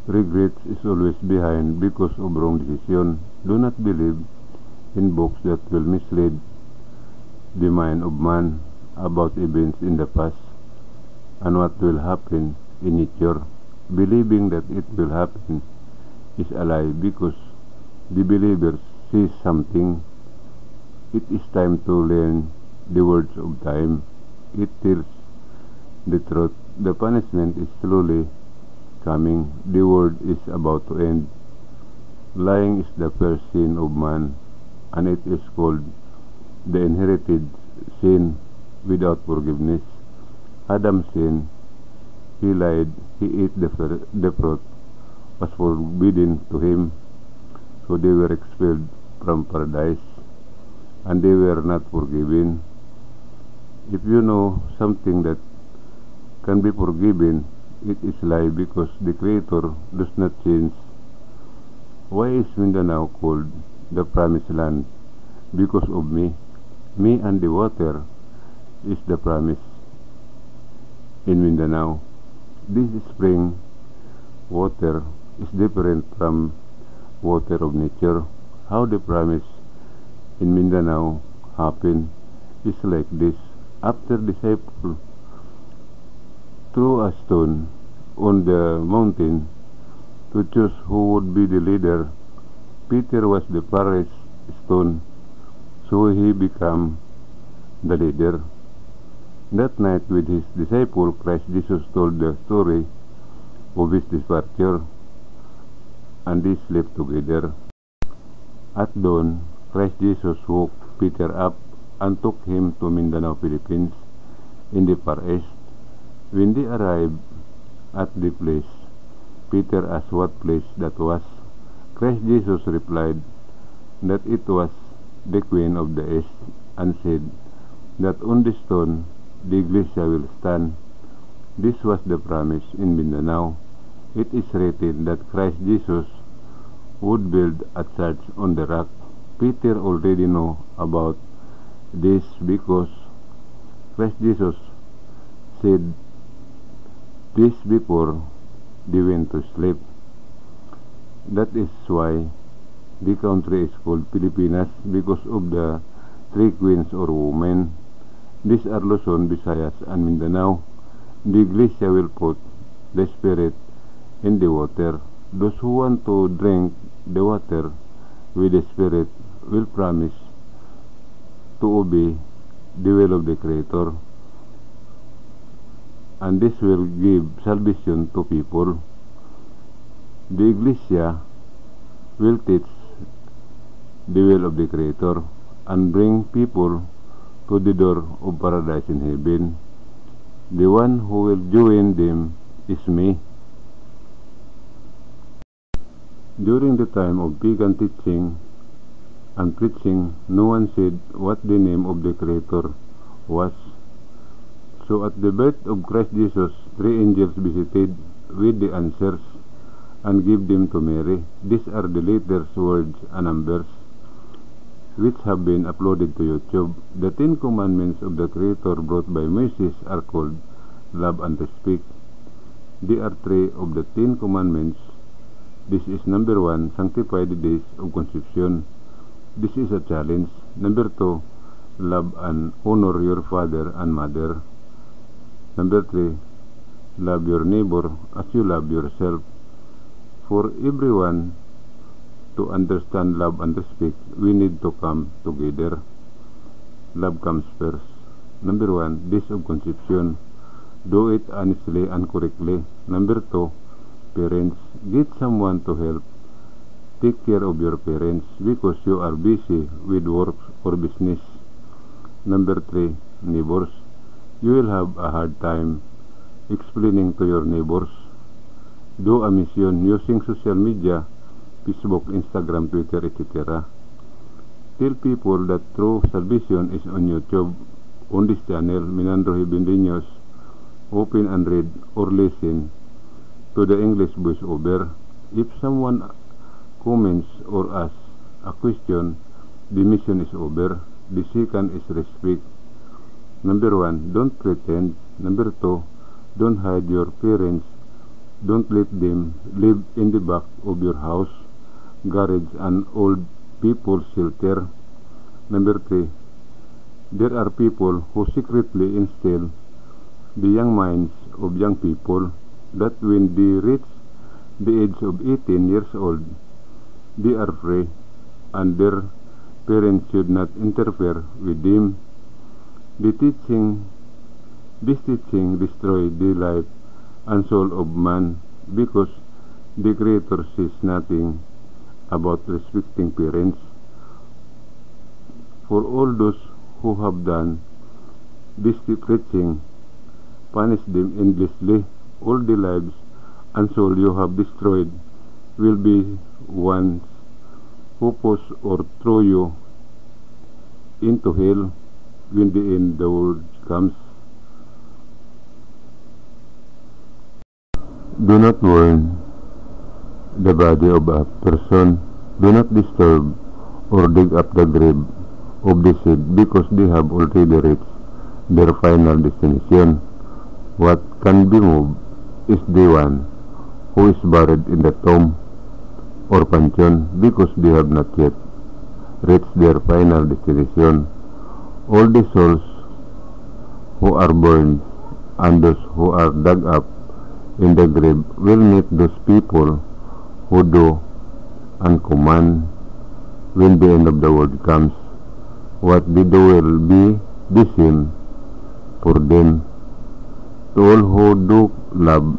Regret is always behind because of wrong decision. Do not believe in books that will mislead the mind of man about events in the past and what will happen in future. Believing that it will happen is a lie because the believer sees something. It is time to learn the words of time. It tells the truth. The punishment is slowly coming. The world is about to end. Lying is the first sin of man, and it is called the inherited sin without forgiveness. Adam sinned. He lied. He ate the fruit was forbidden to him. So they were expelled from paradise, and they were not forgiven. If you know something that can be forgiven, it is lie because the Creator does not change. Why is Mindanao called the promised land? Because of me. Me and the water is the promise in Mindanao. This spring water is different from water of nature. How the promise in Mindanao happened is like this. After disciple threw a stone on the mountain to choose who would be the leader, Peter was the first stone, so he became the leader. That night with his disciple, Christ Jesus told the story of his departure, and they slept together. At dawn, Christ Jesus woke Peter up and took him to Mindanao, Philippines, in the far east. When they arrived at the place, Peter asked what place that was. Christ Jesus replied that it was the Queen of the East, and said that on the stone the iglesia will stand. This was the promise in Mindanao. It is written that Christ Jesus would build a church on the rock. Peter already know about this because Christ Jesus said this before they went to sleep. That is why the country is called Pilipinas, because of the three queens or women. These are Luzon, Visayas, and Mindanao. The iglesia will put the Spirit in the water. Those who want to drink the water with the Spirit will promise to obey the will of the Creator, and this will give salvation to people. The iglesia will teach the will of the Creator and bring people to the door of paradise in heaven. The one who will join them is me. During the time of pagan teaching and preaching, no one said what the name of the Creator was. So at the birth of Christ Jesus, 3 angels visited with the answers and gave them to Mary. These are the letters, words, and numbers which have been uploaded to YouTube. The 10 commandments of the Creator brought by Moses are called love and respect. There are 3 of the 10 commandments. This is number 1, sanctify the days of conception. This is a challenge. Number 2, love and honor your father and mother. Number 3, love your neighbor as you love yourself. For everyone to understand love and respect, we need to come together. Love comes first. Number 1, days of conception. Do it honestly and correctly. Number 2, parents, get someone to help take care of your parents because you are busy with work or business. Number 3, neighbors. You will have a hard time explaining to your neighbors. Do a mission using social media, Facebook, Instagram, Twitter, etc. Tell people that true salvation is on YouTube. On this channel, Minandro Heavenly News, open and read or listen to the English voiceover. If someone comments or asks a question, the mission is over. The second is respect. Number 1, don't pretend. Number 2, don't hide your parents Don't let them live in the back of your house, garage, and old people's shelter. Number 3. There are people who secretly instill the young minds of young people that when they reach the age of 18 years old, they are free and their parents should not interfere with them. This teaching destroys the life and soul of man because the Creator says nothing about respecting parents. For all those who have done this preaching, punish them endlessly. All the lives and soul you have destroyed will be ones who push or throw you into hell when the end of the world comes. Do not warn the body of a person. Do not disturb or dig up the grave of the dead because they have already reached their final destination. What can be moved is the one who is buried in the tomb or pantheon because they have not yet reached their final destination. All the souls who are burned and those who are dug up in the grave will meet those people who do and command when the end of the world comes. What they do will be the same for them. To all who do love,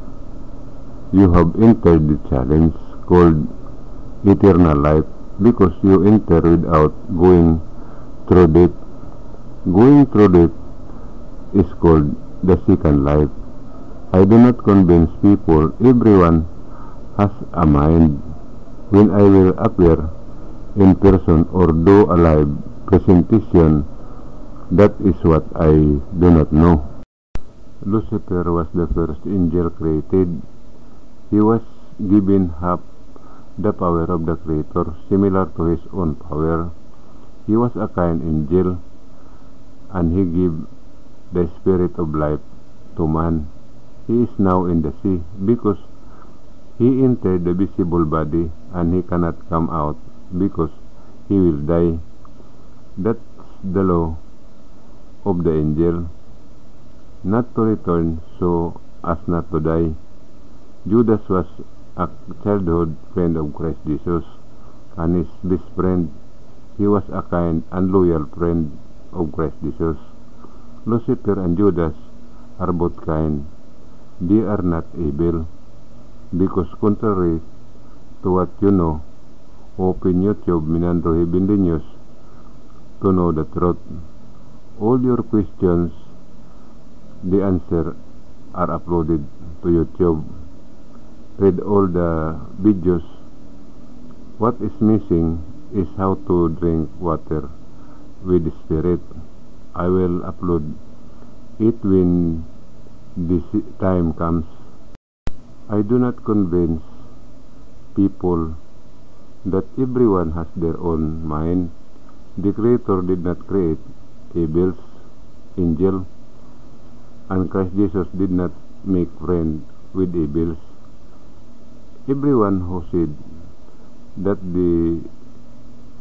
you have entered the challenge called eternal life because you enter without going through death. Going through death is called the second life. I do not convince people. Everyone has a mind. When I will appear in person or do a live presentation, that is what I do not know. Lucifer was the first angel created. He was given half the power of the Creator, similar to his own power. He was a kind angel, and he gave the spirit of life to man. He is now in the sea because he entered the visible body and he cannot come out because he will die. That's the law of the angel, not to return so as not to die. Judas was a childhood friend of Christ Jesus and his best friend. He was a kind and loyal friend of Christ Jesus. Lucifer and Judas are both kind. They are not evil, because contrary to what you know, open YouTube Minandro Heavenly News to know the truth. All your questions, the answer are uploaded to YouTube. Read all the videos. What is missing is how to drink water with the Spirit. I will upload it when this time comes. I do not convince people that everyone has their own mind. The Creator did not create evils, angels, and Christ Jesus did not make friends with evils. Everyone who said that the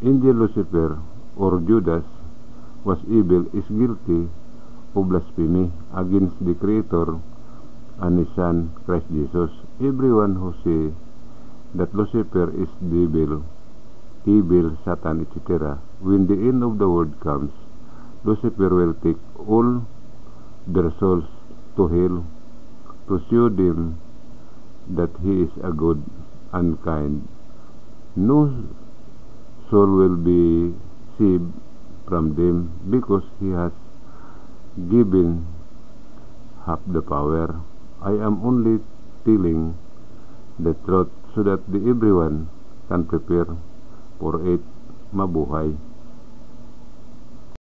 angel Lucifer or Judas was evil is guilty of blasphemy against the Creator and His Son, Christ Jesus. Everyone who says that Lucifer is devil, evil, Satan, etc., when the end of the world comes, Lucifer will take all their souls to hell to show them that he is a good and kind. No soul will be saved from them because he has given half the power. I am only telling the truth so that everyone can prepare for it. Mabuhay.